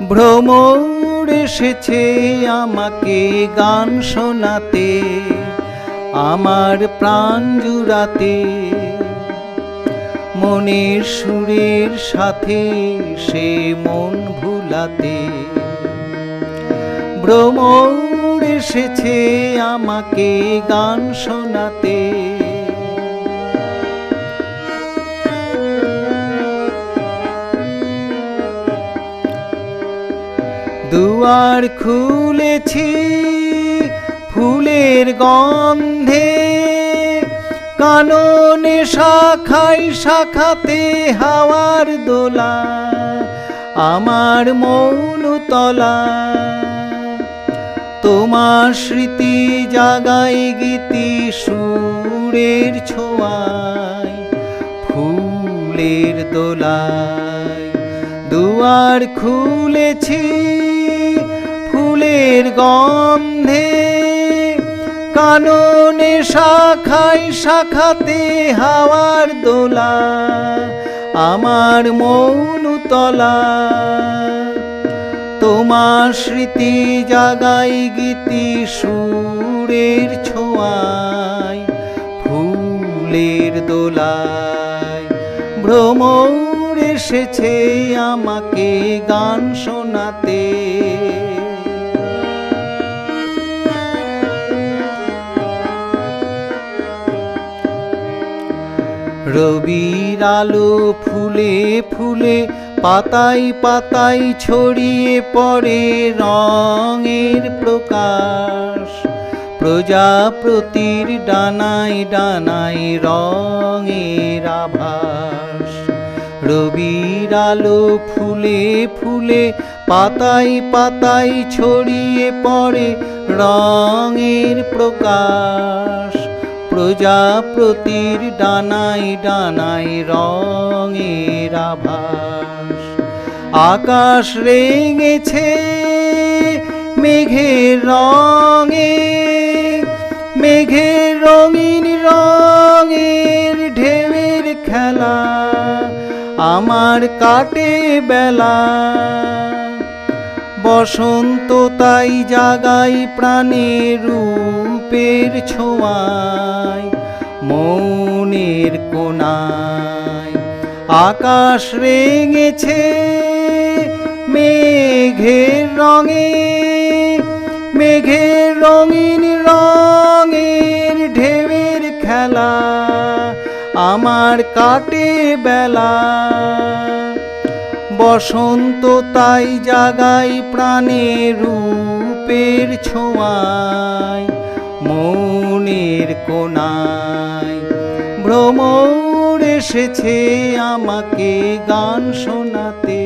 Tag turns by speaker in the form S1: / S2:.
S1: ভ্রমর এসেছে আমাকে গান শোনাতে, আমার প্রাণ জুড়াতে, মনের সুরের সাথে সে মন ভুলাতে। ভ্রমর এসেছে আমাকে গান শোনাতে, দুয়ার খুলেছি ফুলের গন্ধে, কাননে শাখায় শাখাতে হাওয়ার দোলা, আমার মৌন তলা। তোমার স্মৃতি জাগায় গীতি সুরের ছোঁয়ায়, ফুলের দোলায়। দুয়ার খুলেছি ফুলের গন্ধে, কাননে শাখায় শাখাতে হাওয়ার দোলা, আমার মৌন তলা। তোমার স্মৃতি জাগায় গীতি সুরের ছোঁয়ায়, ফুলের দোলায়। ভ্রমর এসেছে আমাকে গান শোনাতে, রবির আলো ফুলে ফুলে পাতায় পাতায় ছড়িয়ে পড়ে রঙের প্রকাশ, প্রজাপতির ডানায় ডানায় রঙের আভাস। রবির আলো ফুলে ফুলে পাতায় পাতায় ছড়িয়ে পড়ে রঙের প্রকাশ, প্রজাপতির ডানায় ডানায় রঙের আভাস। আকাশ রেঙেছে মেঘের রঙে, মেঘের রঙিন রঙের ঢেউয়ের খেলা, আমার কাটে বেলা। বসন্ত তাই জাগাই প্রাণে রূপের ছোঁয়ায়, মনের কোণায়। আকাশ রেঙেছে মেঘের রঙে, মেঘের রঙিন রঙের ঢেউয়ের খেলা, আমার কাটে বেলা। বসন্ত তাই জাগাই প্রাণে রূপের ছোঁয়ায়, মনের কোণায়। ভ্রমর এসেছে আমাকে গান শোনাতে।